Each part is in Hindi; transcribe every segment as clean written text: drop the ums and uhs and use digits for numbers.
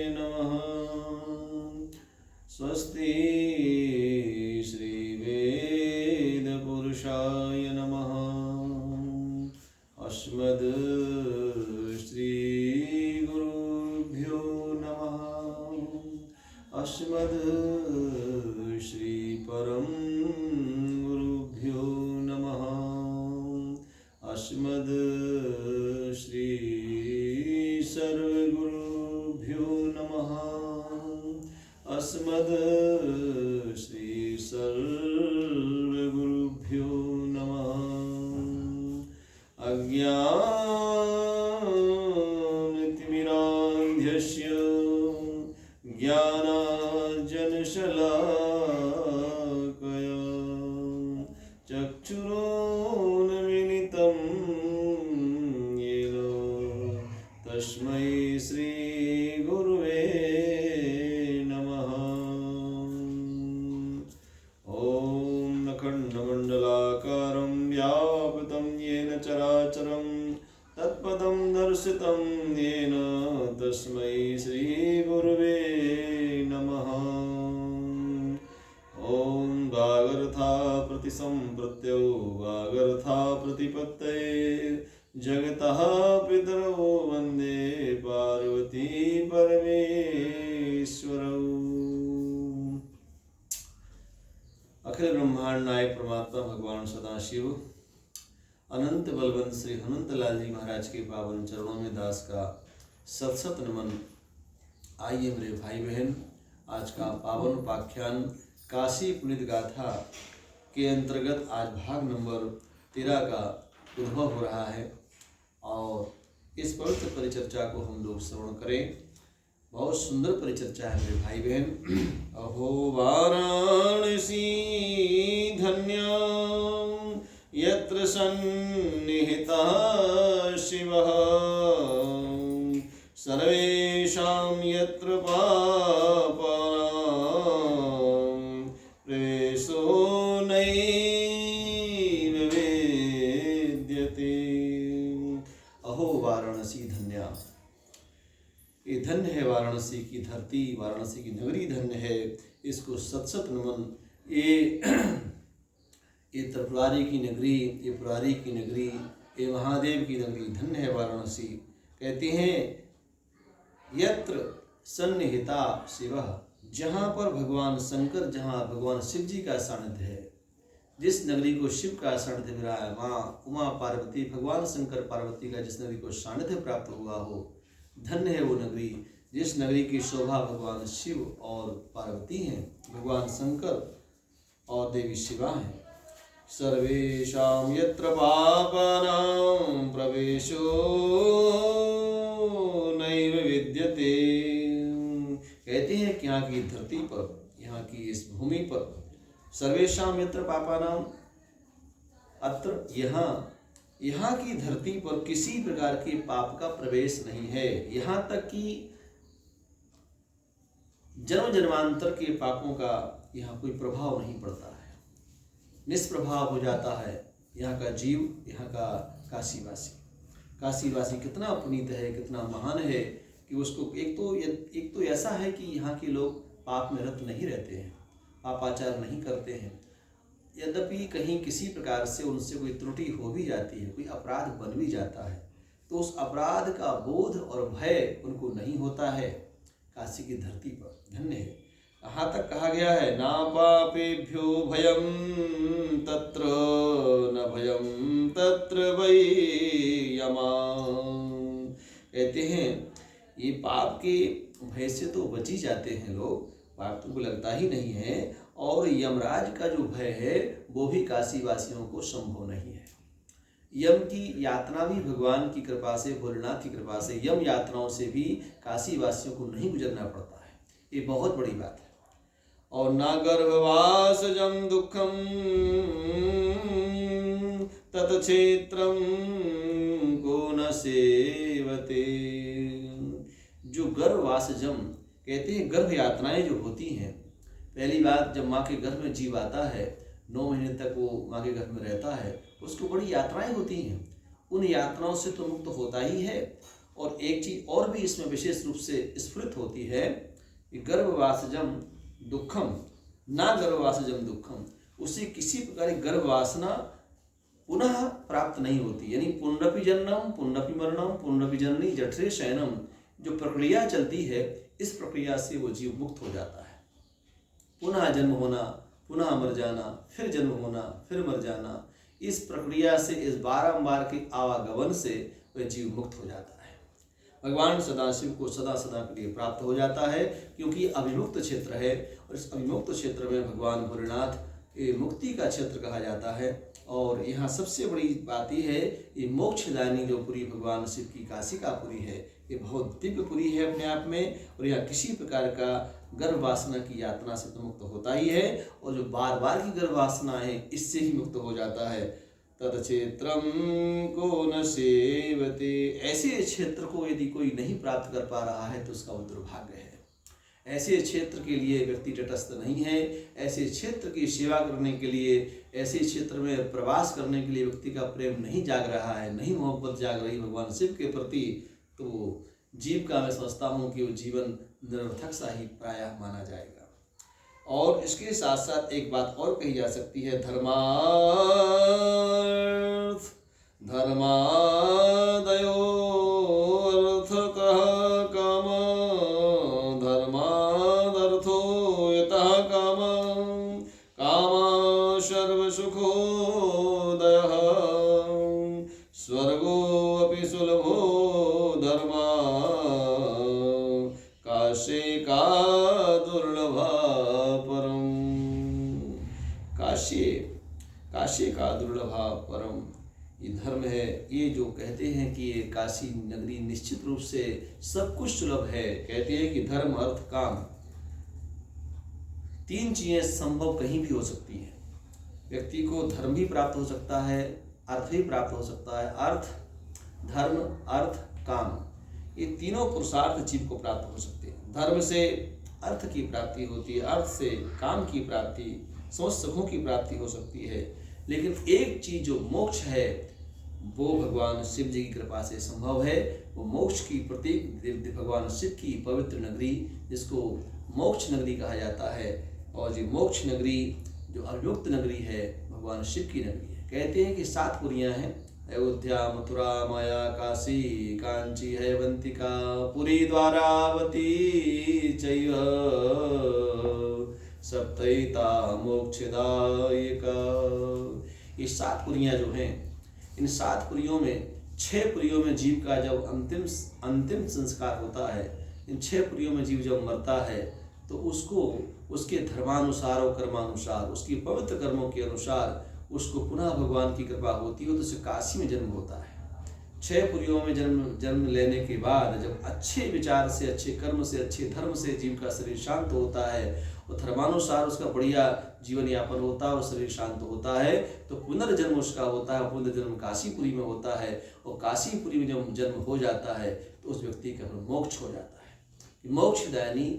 नमः। स्वस्ति श्रीवेदपुरुषाय नमः। अस्मद् श्रीगुरुभ्यो नमः। अस्मद् श्रीपरं गुरुभ्यो नमः। अस्मद् श्री सर्वगुरुभ्यो नमः। अस्मद् श्री सर्वगुरुभ्यो नमः। अज्ञानतिमिरान्धस्य ज्ञानाञ्जनशलाकया चक्षुरोन्मीलितं येन तस्मै श्रीगुरुवे नमः। ॐ अखण्डमण्डलाकारं व्याप्तं येन चराचरं तत्पदं दर्शितं येन तस्मै श्रीगुरुवे नमः। ॐ वागर्था प्रतिसंप्रत्यो वागर्था प्रतिपत्तये जगतः पितरौ वन्दे पार्वती परमेश्वरौ। अखिल ब्रह्मांड नायक परमात्मा भगवान सदाशिव अनंत बलवंत श्री हनुमत लाल जी महाराज के पावन चरणों में दास का सत सत नमन। आइए मेरे भाई बहन, आज का पावन उपाख्यान काशी पुनित गाथा के अंतर्गत आज भाग नंबर 13 का उद्भव हो रहा है और इस पवित्र परिचर्चा को हम लोग श्रवण करें। बहुत सुंदर परिचर्चा है मेरे भाई बहन। अहो वाराणसी धन्या यत्र सन्निहितः शिवः सर्वेषां यत्र पापानां प्रवेशो नैव वेद्यते। अहो वाराणसी धन्या, ये धन्य है वाराणसी की धरती, वाराणसी की नगरी धन्य है। इसको सत सत नमन। ये त्रिपुरारी की नगरी, ये पुरारी की नगरी, ये महादेव की नगरी धन्य है वाराणसी। कहते हैं यत्र सन्निहिता शिव, जहाँ पर भगवान शंकर, जहाँ भगवान शिव जी का सानिध्य है, जिस नगरी को शिव का सानिध्य मिला है, वहाँ उमा पार्वती, भगवान शंकर पार्वती का जिस नगरी को सानिध्य प्राप्त हुआ हो, धन्य है वो नगरी। जिस नगरी की शोभा भगवान शिव और पार्वती हैं, भगवान शंकर और देवी शिवा हैं। सर्वेषां यत्र पापानां प्रवेशो नैव विद्यते। कहते हैं कि यहाँ की धरती पर, यहाँ की इस भूमि पर, सर्वेषां यत्र पापानां, अत्र यहाँ की धरती पर किसी प्रकार के पाप का प्रवेश नहीं है। यहाँ तक कि जन्म जन्मांतर के पापों का यहाँ कोई प्रभाव नहीं पड़ता है, निष्प्रभाव हो जाता है यहाँ का जीव, यहाँ का काशीवासी। काशीवासी कितना पुनीत है, कितना महान है कि उसको एक तो ऐसा है कि यहाँ के लोग पाप में रत नहीं रहते हैं, पापाचार नहीं करते हैं। यद्यपि कहीं किसी प्रकार से उनसे कोई त्रुटि हो भी जाती है, कोई अपराध बन भी जाता है, तो उस अपराध का बोध और भय उनको नहीं होता है। काशी की धरती पर धन्य है। यहाँ तक कहा गया है ना पापेभ्यो भयं तत्र न भयं तत्र वै यमाः। कहते हैं ये पाप के भय से तो बच ही जाते हैं लोग, पाप तुमको लगता ही नहीं है। और यमराज का जो भय है वो भी काशीवासियों को संभव नहीं है। यम की यातना भी भगवान की कृपा से, भोलेनाथ की कृपा से यम यातनाओं से भी काशीवासियों को नहीं गुजरना पड़ता है। ये बहुत बड़ी बात है। और ना गर्भवासजं दुःखं तत्क्षेत्रं को न सेवते। जो गर्भवासजम कहते हैं, गर्भ यातनाएं जो होती हैं, पहली बात जब माँ के गर्भ में जीव आता है, 9 महीने तक वो माँ के गर्भ में रहता है, उसको बड़ी यात्राएं होती हैं। उन यात्राओं से तो मुक्त होता ही है और एक चीज और भी इसमें विशेष रूप से स्फुरित होती है कि गर्भवासजम दुखम ना गर्भवासजम दुखम, उसे किसी प्रकार की गर्भ वासना पुनः प्राप्त नहीं होती। यानी पुनरपि जन्मम पुनरपि मरणम पुनरपि जननी जठरे शयनम, जो प्रक्रिया चलती है इस प्रक्रिया से वो जीव मुक्त हो जाता है। पुनः जन्म होना, पुनः मर जाना, फिर जन्म होना, फिर मर जाना, इस प्रक्रिया से, इस बारंबार के आवागमन से वह जीव मुक्त हो जाता है। भगवान सदाशिव को सदा सदा के लिए प्राप्त हो जाता है, क्योंकि अभिमुक्त क्षेत्र है और इस अभिमुक्त क्षेत्र में भगवान भोलेनाथ ये मुक्ति का क्षेत्र कहा जाता है। और यहाँ सबसे बड़ी बात यह है, ये मोक्षदायिनी जो पुरी भगवान शिव की काशी का पुरी है, ये बहुत दिव्य पुरी है अपने आप में। और यहाँ किसी प्रकार का गर्भ वासना की यातना से तो मुक्त होता ही है, और जो बार बार की गर्भ वासना है इससे ही मुक्त हो जाता है। तद क्षेत्रम को न सेवते, ऐसे क्षेत्र को यदि कोई नहीं प्राप्त कर पा रहा है तो उसका वो दुर्भाग्य है। ऐसे क्षेत्र के लिए व्यक्ति तटस्थ नहीं है, ऐसे क्षेत्र की सेवा करने के लिए, ऐसे क्षेत्र में प्रवास करने के लिए व्यक्ति का प्रेम नहीं जाग रहा है, नहीं मोहब्बत जाग रही भगवान शिव के प्रति, तो जीव का मैं समझता हूँ कि वो जीवन निरर्थक सा ही प्रायः माना जाएगा। और इसके साथ साथ एक बात और कही जा सकती है, धर्मादयोर्थतः काम धर्मादर्थो यतः काम काम सर्वसुखोदयः स्वर्गोऽपि सुलभो धर्मा काशे का दुर्लभा परम, काशी का दुर्लभा परम, ये धर्म है। ये जो कहते हैं कि ये काशी नगरी निश्चित रूप से सब कुछ सुलभ है। कहते हैं कि धर्म अर्थ काम, तीन चीजें संभव कहीं भी हो सकती है। व्यक्ति को धर्म भी प्राप्त हो सकता है, अर्थ भी प्राप्त हो सकता है। अर्थ, धर्म, अर्थ, काम, ये तीनों पुरुषार्थ जीव को प्राप्त हो सकते हैं। धर्म से अर्थ की प्राप्ति होती है, अर्थ से काम की प्राप्ति, समस्त सुखों की प्राप्ति हो सकती है। लेकिन एक चीज जो मोक्ष है वो भगवान शिव जी की कृपा से संभव है। वो मोक्ष की प्रतीक भगवान शिव की पवित्र नगरी, जिसको मोक्ष नगरी कहा जाता है। और ये मोक्ष नगरी जो अभियुक्त नगरी है भगवान शिव की नगरी है। कहते हैं कि 7 पुरियां हैं, अयोध्या, मथुरा, माया, काशी, कांची, हैवंतिका, पुरी, द्वारावती चैव सप्तैता मोक्षदायिका। ये 7 पुरियां जो हैं, इन 7 पुरियों में 6 पुरियों में जीव का जब अंतिम संस्कार होता है, इन 6 पुरियों में जीव जब मरता है तो उसको उसके धर्मानुसार और कर्मानुसार, उसकी पवित्र कर्मों के अनुसार उसको पुनः भगवान की कृपा होती है तो उसे काशी में जन्म होता है। 6 पुरियों में जन्म लेने के बाद जब अच्छे विचार से, अच्छे कर्म से, अच्छे धर्म से जीव का शरीर शांत होता है और धर्मानुसार उसका बढ़िया जीवन यापन होता है और शरीर शांत होता है, तो पुनर्जन्म उसका होता है। पुनर्जन्म काशीपुरी में होता है और काशीपुरी में जब जन्म हो जाता है तो उस व्यक्ति का मोक्ष हो जाता है। मोक्षदायिनी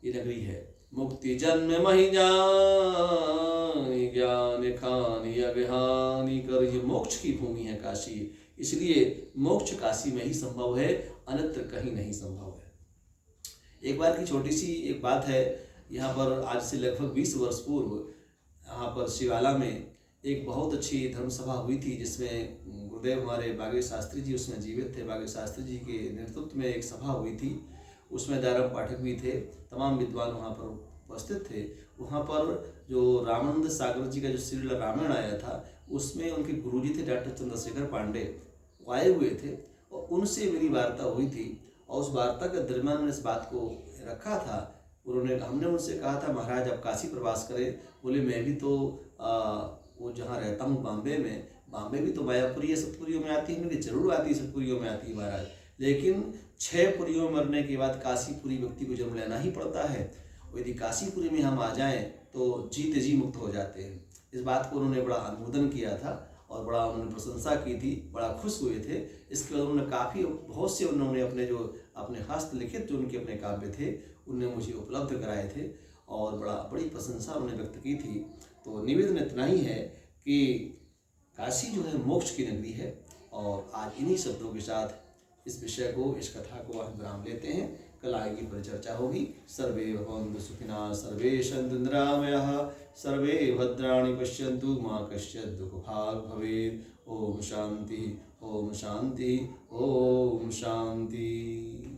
ये नगरी है। मुक्ति जन्म महि जानि ज्ञान खानि अज्ञानि कर, ये मोक्ष की भूमि है काशी। इसलिए मोक्ष काशी में ही संभव है, अन्यत्र कहीं नहीं संभव है। एक बार की छोटी सी एक बात है, यहाँ पर आज से लगभग 20 वर्ष पूर्व यहाँ पर शिवाला में एक बहुत अच्छी धर्म सभा हुई थी, जिसमें गुरुदेव हमारे बागे शास्त्री जी उसमें जीवित थे। बागे शास्त्री जी के नेतृत्व में एक सभा हुई थी, उसमें दारम पाठक भी थे, तमाम विद्वान वहाँ पर उपस्थित थे। वहाँ पर जो रामानंद सागर जी का जो श्रील रामायण आया था, उसमें उनके गुरुजी थे डॉक्टर चंद्रशेखर पांडे, वो आए हुए थे और उनसे मेरी वार्ता हुई थी। और उस वार्ता के दरमियान मैंने इस बात को रखा था, हमने उनसे कहा था महाराज आप काशी प्रवास करें। बोले मैं भी तो वो जहाँ रहता हूँ बॉम्बे भी तो मायापुरी है, सतपुरियों में आती है। मेरी जरूर आती है, सतपुरियों में आती है महाराज, लेकिन 6 पुरियों में मरने के बाद काशीपुरी व्यक्ति को जन्म लेना ही पड़ता है। और यदि काशीपुरी में हम आ जाएं तो जीते जी मुक्त हो जाते हैं। इस बात को उन्होंने बड़ा अनुमोदन किया था और बड़ा उन्होंने प्रशंसा की थी, बड़ा खुश हुए थे। इसके बाद उन्होंने बहुत से उन्होंने अपने हस्तलिखित जो उनके अपने काव्य थे उन्हें मुझे उपलब्ध कराए थे और बड़ी प्रशंसा उन्होंने व्यक्त की थी। तो निवेदन इतना ही है कि काशी जो है मोक्ष की नगरी है। और आज इन्हीं शब्दों के साथ इस विषय को, इस कथा को हम विराम लेते हैं। कल आगे परिचर्चा होगी। सर्वे भवन्तु सुखिनः, सर्वे सन्तु निरामयाः, सर्वे भद्राणि पश्यन्तु, मा कश्चित् दुःखभाग् भवेत्। ओम शांति, ओम शांति, ओम शांति।